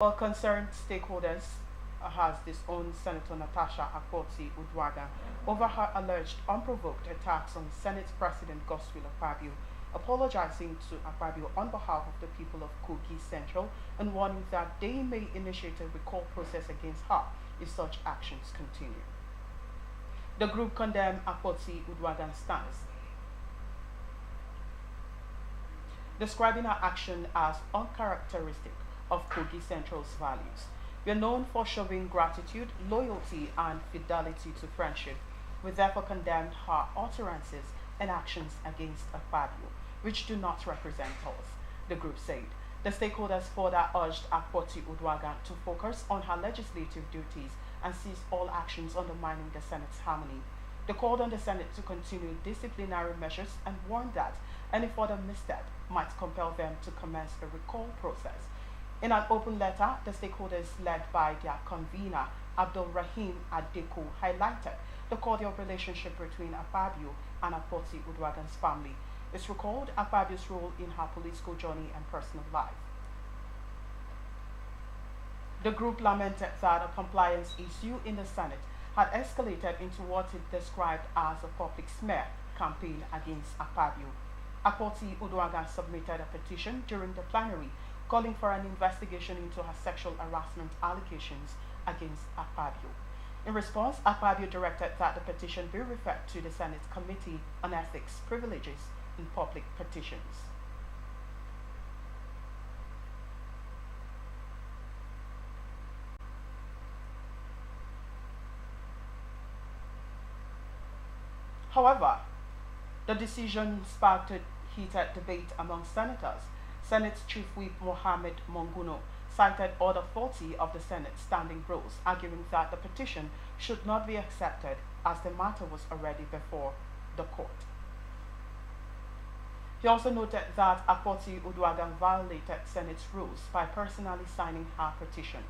Well, concerned stakeholders has disowned Senator Natasha Akpoti-Uduaghan over her alleged unprovoked attacks on Senate President Godswill Akpabio, apologizing to Akpabio on behalf of the people of Kogi Central and warning that they may initiate a recall process against her if such actions continue. The group condemned Akpoti-Uduaghan's stance, describing her action as uncharacteristic of Kogi Central's values. We are known for showing gratitude, loyalty, and fidelity to friendship. We therefore condemned her utterances and actions against Akpabio, which do not represent us, the group said. The stakeholders further urged Akpoti-Uduaghan to focus on her legislative duties and cease all actions undermining the Senate's harmony. They called on the Senate to continue disciplinary measures and warned that any further misstep might compel them to commence a recall process. In an open letter, the stakeholders, led by their convener, Abdul Rahim Adeko, highlighted the cordial relationship between Akpabio and Akpoti-Uduaghan's family. It's recalled Akpabio's role in her political journey and personal life. The group lamented that a compliance issue in the Senate had escalated into what it described as a public smear campaign against Akpabio. Akpoti-Uduaghan submitted a petition during the plenary calling for an investigation into her sexual harassment allegations against Akpabio. In response, Akpabio directed that the petition be referred to the Senate Committee on Ethics, Privileges, and Public Petitions. However, the decision sparked a heated debate among senators. Senate Chief Whip Mohammed Monguno cited Order 40 of the Senate Standing Rules, arguing that the petition should not be accepted as the matter was already before the court. He also noted that Akpoti-Uduaghan violated Senate rules by personally signing her petition.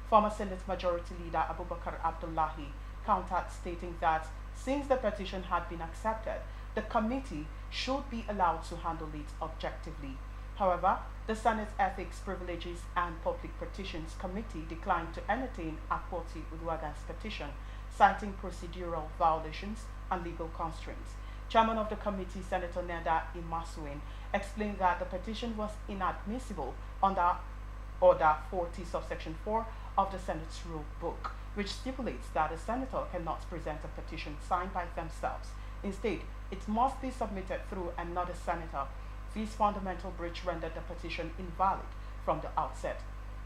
Former Senate Majority Leader Abubakar Abdullahi countered, stating that since the petition had been accepted, the committee should be allowed to handle it objectively. However, the Senate Ethics, Privileges, and Public Petitions Committee declined to entertain Akpoti-Uduaghan's petition, citing procedural violations and legal constraints. Chairman of the committee, Senator Neda Imasuin, explained that the petition was inadmissible under Order 40, subsection 4 of the Senate's rule book, which stipulates that a senator cannot present a petition signed by themselves. Instead, it must be submitted through another senator. This fundamental breach rendered the petition invalid from the outset.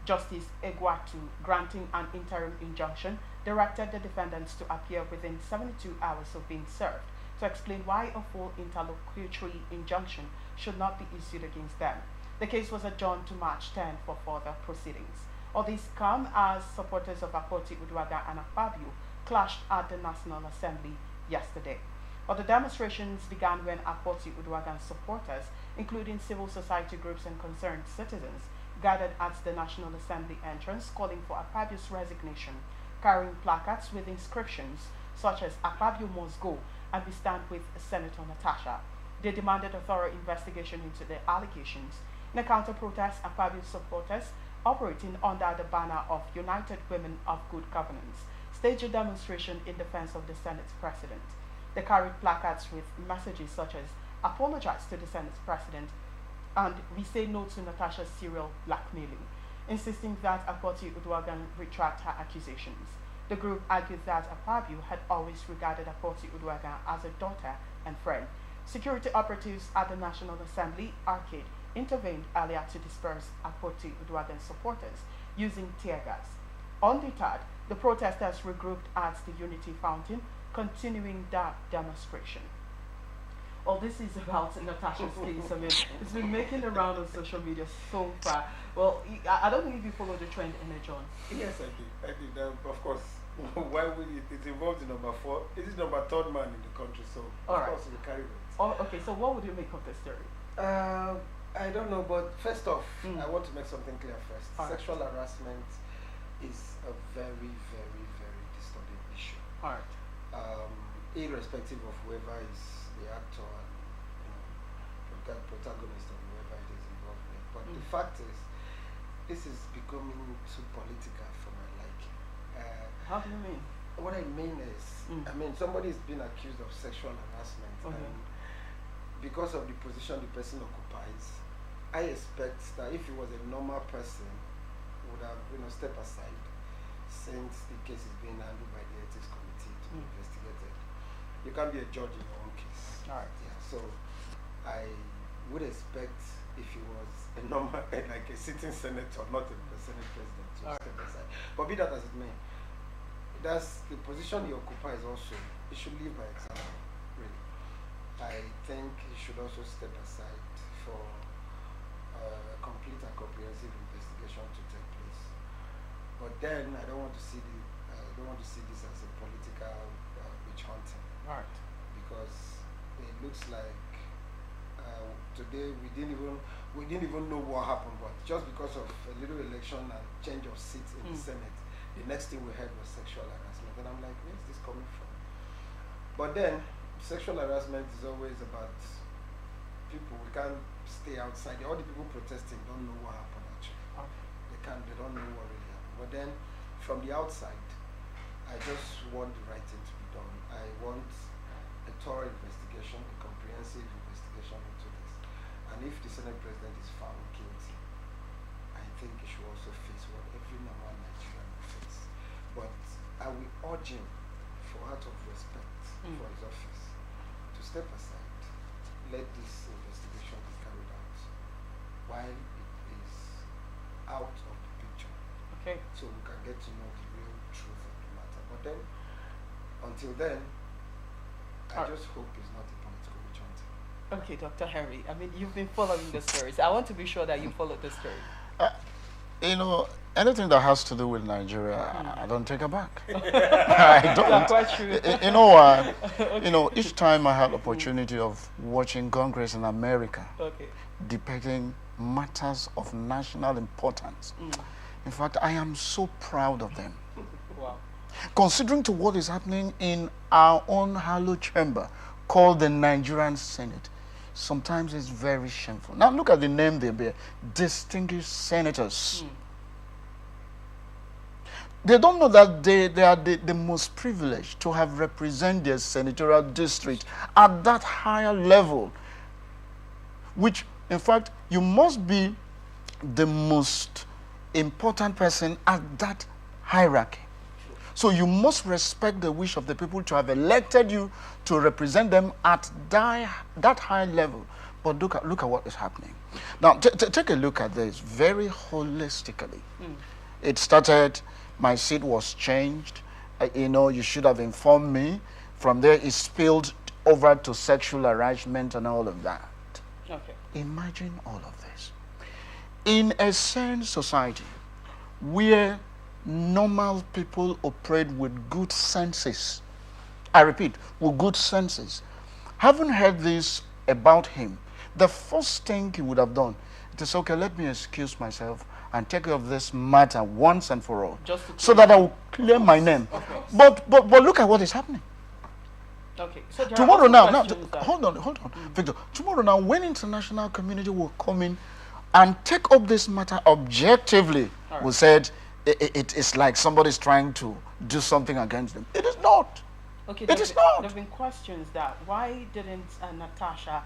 Justice Egwatu, granting an interim injunction, directed the defendants to appear within 72 hours of being served to explain why a full interlocutory injunction should not be issued against them. The case was adjourned to March 10 for further proceedings. All this come as supporters of Akpoti-Uduaghan and Akpabio clashed at the National Assembly yesterday. But the demonstrations began when Akpoti-Uduaghan supporters, including civil society groups and concerned citizens, gathered at the National Assembly entrance calling for Akpabio's resignation, carrying placards with inscriptions such as "Akpabio must go" and "We stand with Senator Natasha." They demanded a thorough investigation into the allegations. In a counter-protest, Akpabio supporters, operating under the banner of United Women of Good Governance, staged a demonstration in defense of the Senate President. They carried placards with messages such as "Apologize to the Senate President" and "We say no to Natasha's serial blackmailing," insisting that Akpoti-Uduaghan retract her accusations. The group argued that Akpabio had always regarded Akpoti-Uduaghan as a daughter and friend. Security operatives at the National Assembly Arcade intervened earlier to disperse Akpoti-Uduaghan supporters using tear gas. Undeterred, the protesters regrouped at the Unity Fountain, continuing that demonstration. Well, this is about Natasha's case. I mean, it's been making the round on social media so far. Well, I don't know if you follow the trend in it, John. Yes, I did. I did. Of course, why would it involved in number 4? It is number 3rd man in the country, so of course we carry it. Oh, okay, so what would you make of this story? I don't know, but first off, I want to make something clear first. Sexual harassment is a very, very, very disturbing issue. Irrespective of whoever is the actor and protagonist or whoever it is involved with. But the fact is, this is becoming too political for my liking. How do you mean? What I mean is, I mean, somebody is being accused of sexual harassment, and because of the position the person occupies, I expect that if he was a normal person, would have, stepped aside since the case is being handled by the ethics committee to be investigated. You can't be a judge in your own case. All right. Yeah. So I would expect if he was a normal, like a sitting senator, not a Senate president, to step aside. But be that as it may, that's the position he occupies. Also, he should live by example. Really, I think he should also step aside for a complete and comprehensive investigation to take place. But then I don't want to see this as a political witch hunting. Right. Because it looks like today we didn't even know what happened, but just because of a little election and change of seats in the Senate, the next thing we heard was sexual harassment, and I'm like, where's this coming from? But then sexual harassment is always about people. We can't stay outside. All the people protesting don't know what happened actually. Okay. They don't know what really happened. But then from the outside, I just want the right thing to be done. I want a thorough investigation, a comprehensive investigation into this. And if the Senate President is found guilty, I think he should also face what every normal Nigerian will face. But I will urge him, out of respect for his office, to step aside, let this investigation be carried out while it is out of the picture. Okay. So we can get to know the real truth of the matter. But then, until then, I just hope it's not a political witch hunting. Okay, Dr. Henry, I mean, you've been following the stories. I want to be sure that you followed the story. Anything that has to do with Nigeria, I don't take it back. I don't. That's quite true. Okay. Each time I had opportunity of watching Congress in America depicting matters of national importance. In fact, I am so proud of them. Wow. Considering to what is happening in our own hallowed chamber called the Nigerian Senate, sometimes it's very shameful. Now look at the name they bear, distinguished senators. They don't know that they are the most privileged to have represented their senatorial district at that higher level, which in fact you must be the most important person at that hierarchy. So you must respect the wish of the people to have elected you to represent them at that high level. But look at what is happening. Now, take a look at this very holistically. It started, my seat was changed. You should have informed me. From there, it spilled over to sexual harassment and all of that. Okay. Imagine all of this. In a sane society where normal people operate with good senses, I repeat, with good senses, having heard this about him, the first thing he would have done, it is okay, let me excuse myself and take care of this matter once and for all, so that I will clear my name. Okay. But look at what is happening. Okay. So tomorrow now, hold on, Victor. Tomorrow now, when international community will come in and take up this matter objectively, we said it is like somebody's trying to do something against them. It is not. Okay. It is not. There have been questions that why didn't Natasha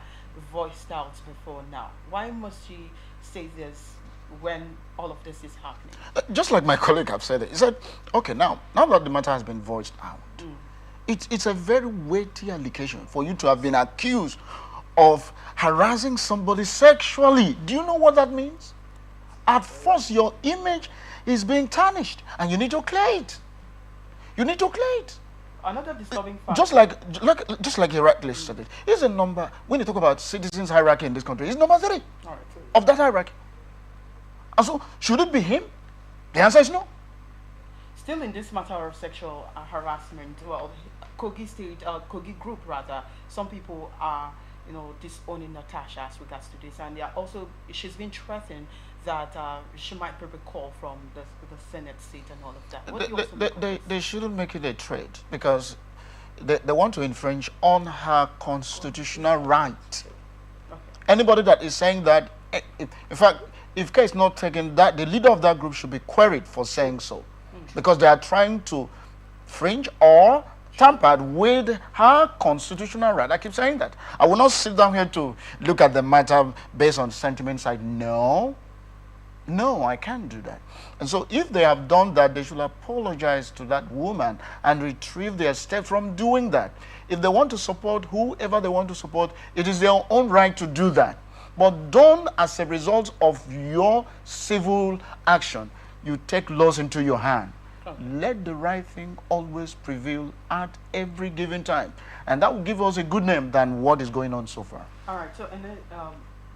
voice out before now? Why must she say this when all of this is happening? Just like my colleague have said it. He said, okay, now that the matter has been voiced out, it's a very weighty allegation for you to have been accused of harassing somebody sexually. Do you know what that means? At first, your image is being tarnished, and you need to clear it. You need to clear it. Another disturbing fact. Just like you rightly said it. Here's a number, when you talk about citizens hierarchy in this country, it's number 3 of that hierarchy. And so, should it be him? The answer is no. Still in this matter of sexual harassment, well, Kogi group rather, some people are, disowning Natasha as regards to this, and they are also, she's been threatened that she might be recalled from the Senate seat and all of that. What do you they shouldn't make it a trade, because they want to infringe on her constitutional right. Okay. Anybody that is saying that, in fact, if care is not taken, that the leader of that group should be queried for saying so, because they are trying to fringe or tampered with her constitutional right. I keep saying that. I will not sit down here to look at the matter based on sentiment side. No, I can't do that. And so if they have done that, they should apologize to that woman and retrieve their step from doing that. If they want to support whoever they want to support, it is their own right to do that. But don't, as a result of your civil action, you take laws into your hand. Okay. Let the right thing always prevail at every given time. And that will give us a good name than what is going on so far. All right, so and then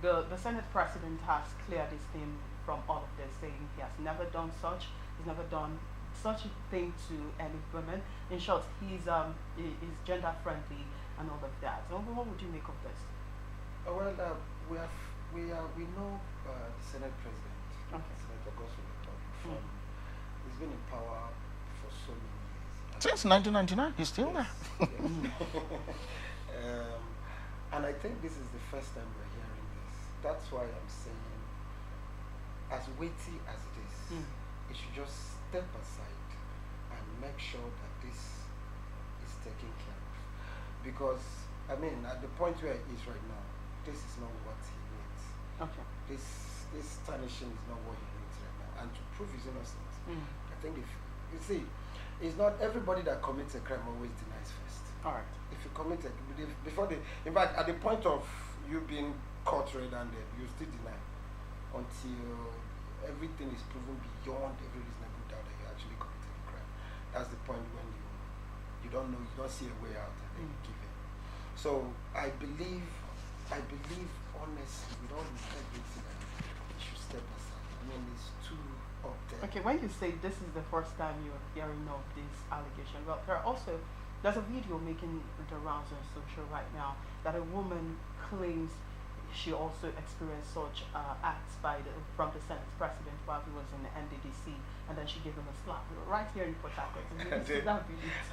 the Senate President has cleared his name from all of this, saying he has never done such, he's never done such a thing to any women. In short, he's gender friendly and all of that. So what would you make of this? Well, we know the Senate President, Senator Godswill Akpabio. He's been in power for so many years. Since 1999, he's still there. And I think this is the first time we're hearing this. That's why I'm saying, as weighty as it is, it should just step aside and make sure that this is taken care of. Because, I mean, at the point where he is right now, this is not what he needs. Okay. This tarnishing is not what he needs right now. And to prove his innocence, I think if you see, it's not everybody that commits a crime always denies first. All right. If you commit a in fact, at the point of you being caught red-handed, you still deny until everything is proven beyond every reasonable doubt that you actually committed a crime. That's the point when you don't know, you don't see a way out, and then you give in. So I believe honestly, with all the integrity, that you should step aside. I mean, it's too up there. Okay, when you say this is the first time you're hearing of this allegation, well, there's a video making the rounds on social right now that a woman claims she also experienced such acts from the Senate President while he was in the NDDC, and then she gave him a slap right here in Port Harcourt.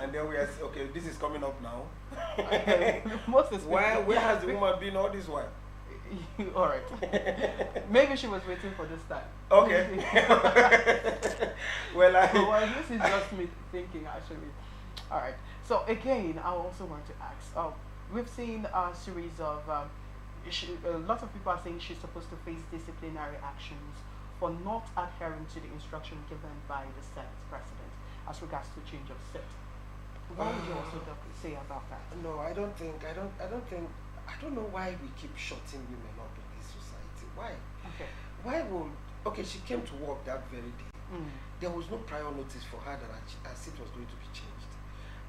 And then we are okay. This is coming up now. Where has the woman been all this while? All right. Maybe she was waiting for this time. Okay. Well, this is just me thinking, actually. All right. So again, I also want to ask. We've seen a series of. Lots of people are saying she's supposed to face disciplinary actions for not adhering to the instruction given by the Senate President as regards to change of seat. What would you also say about that? No, I don't know why we keep shutting women up in this society. Why? Okay, she came to work that very day. There was no prior notice for her that her seat was going to be changed.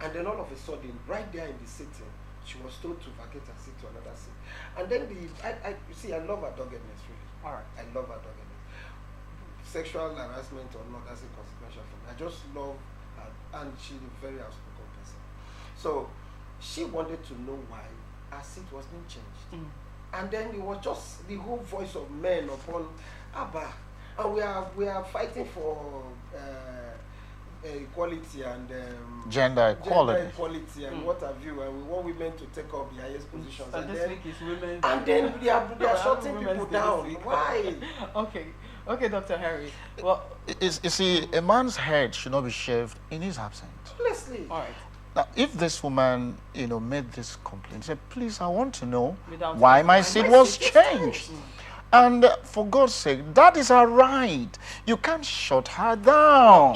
And then all of a sudden, right there in the sitting, she was told to vacate her seat to another seat. And then I love her doggedness, really. All right. I love her doggedness. Sexual harassment or not, that's inconsequential for me. I just love her, and she's a very outspoken person. So she wanted to know why her seat was being changed. And then it was just the whole voice of men upon Abba. And we are fighting for equality and gender equality and what have you, and we want women to take up the highest positions. And this week is women. And then they are shutting people down. Why? Okay, Dr. Harry. Well, you see, a man's head should not be shaved in his absence. Honestly. All right. Now, if this woman, made this complaint, said, please, I want to know why my seat was changed. And for God's sake, that is her right. You can't shut her down.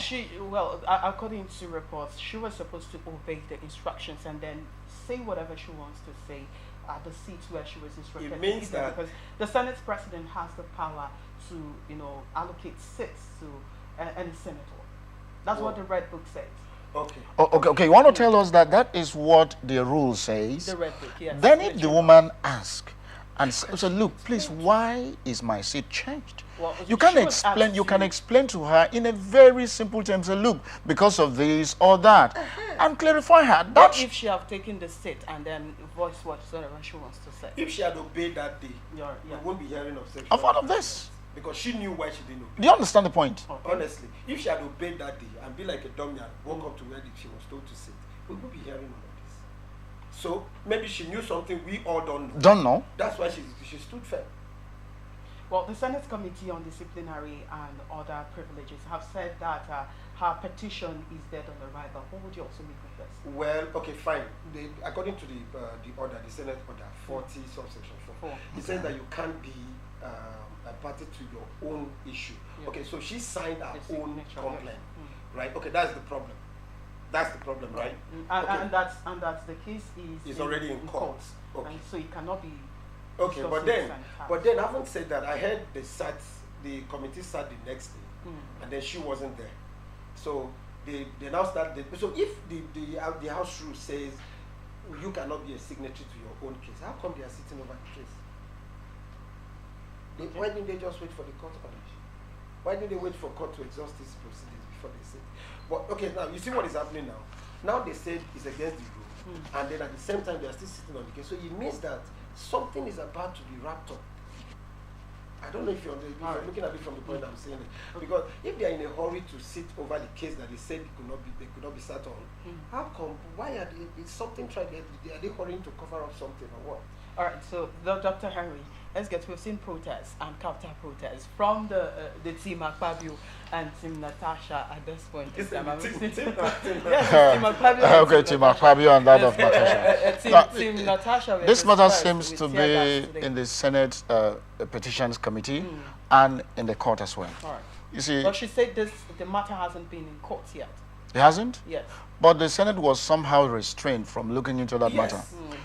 According to reports, she was supposed to obey the instructions and then say whatever she wants to say at the seat where she was instructed. It means that because the Senate President has the power to, allocate seats to any senator. That's what the Red Book says. Okay. Okay. You want to tell us that is what the rule says? The Red Book, yes. Then if the woman asks, and so look, please, why is my seat changed? Well, you can explain. You can explain to her in a very simple terms. Say, look, because of this or that, and clarify her. What if she have taken the seat and then voice whatever she wants to say? If she had obeyed that day, we won't be hearing of sexual. Of all of this, because she knew why she didn't obey. Do you understand the point? Okay. Honestly, if she had obeyed that day and be like a dummy and walk up to where she was told to sit, we would be hearing of this. So maybe she knew something we all don't know. Don't know. That's why she stood firm. Well, the Senate Committee on Disciplinary and Other Privileges have said that her petition is dead on arrival. What would you also make of this? Well, okay, fine. According to the order, the Senate order 40 subsection 4, it says that you can't be a party to your own issue. Yeah. Okay, so she signed her own complaint, right? Okay, that's the problem. That's the problem, right? And that's the case is already in court. Okay. And so it cannot be. Okay, but then having said that, I heard the committee sat the next day, and then she wasn't there. So they now start. So if the House rule says you cannot be a signatory to your own case, how come they are sitting over the case? Why didn't they just wait for the court order? Why didn't they wait for court to exhaust these proceedings before they sit? But okay, now you see what is happening now. Now they said it's against the rule, and then at the same time they are still sitting on the case. So it means that something is about to be wrapped up. I don't know if you're looking at it from the point I'm saying it. Because if they are in a hurry to sit over the case that they said they could not be sat on, how come? Why are they? Is something trying? Are they hurrying to cover up something or what? All right. So Dr. Henry, we've seen protests and counter protests from the team Akpabio and team Natasha at this point. Team Akpabio. Okay, team Akpabio and that of Natasha. Team Natasha. This matter seems to be in the Senate Petitions Committee and in the court as well. All right. You see, but she said the matter hasn't been in court yet. It hasn't? Yes. But the Senate was somehow restrained from looking into that matter.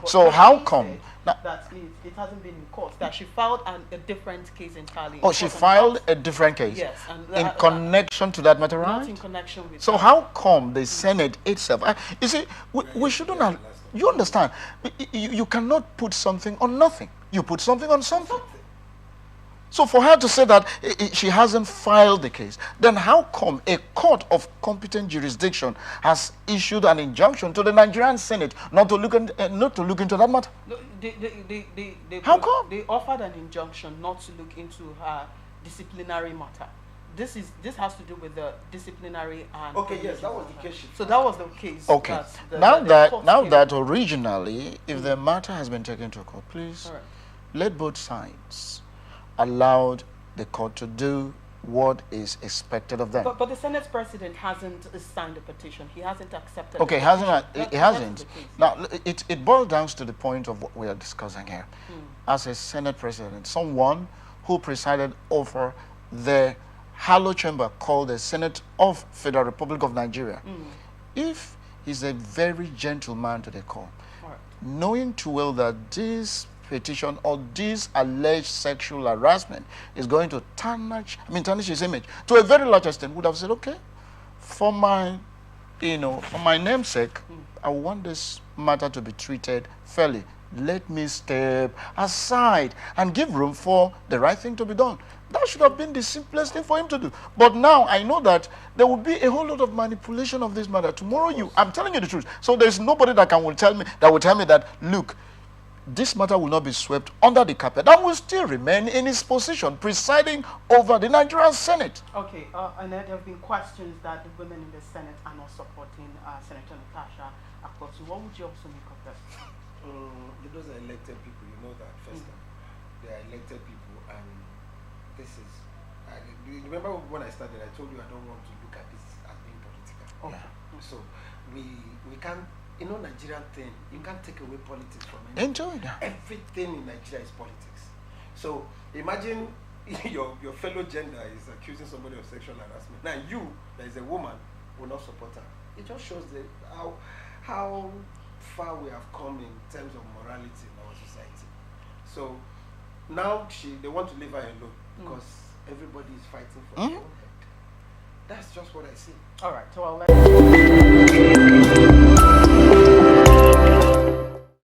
So how come? That it hasn't been in court, that she filed a different case entirely. Oh, she filed a different case? Yes. In connection to that matter, right? Not in connection with So that. how come the Senate itself? You see, we shouldn't have, you understand, you cannot put something on nothing. You put something on something. So for her to say that she hasn't filed the case, then how come a court of competent jurisdiction has issued an injunction to the Nigerian Senate not to look into that matter? No, how come? They offered an injunction not to look into her disciplinary matter. This has to do with the disciplinary and. Okay, yes, that was the case. So that was the case. Okay. Now that originally, if the matter has been taken to court, please let both sides allowed the court to do what is expected of them. But the Senate President hasn't signed the petition. He hasn't accepted. Okay, he hasn't. Now, it boils down to the point of what we are discussing here. As a Senate President, someone who presided over the hallowed chamber called the Senate of Federal Republic of Nigeria, if he's a very gentle man to the core, knowing too well that this petition or this alleged sexual harassment is going to tarnish his image to a very large extent, would have said, okay, for my namesake, I want this matter to be treated fairly. Let me step aside and give room for the right thing to be done. That should have been the simplest thing for him to do. But now I know that there will be a whole lot of manipulation of this matter. Tomorrow, I'm telling you the truth. So there's nobody that will tell me that, look, this matter will not be swept under the carpet and will still remain in his position, presiding over the Nigerian Senate. Okay, and there have been questions that the women in the Senate are not supporting Senator Natasha Akpoti. What would you also make of that? Those are elected people, you know that, first time. They are elected people, and this is... remember when I started, I told you I don't want to look at this as being political. Okay. So we can't... You know, Nigerian thing, you can't take away politics from it. Enjoy that. Everything in Nigeria is politics. So imagine your fellow gender is accusing somebody of sexual harassment. Now you, that is a woman, will not support her. It just shows how far we have come in terms of morality in our society. So now they want to leave her alone because everybody is fighting for their own head. That's just what I see. All right. So I'll let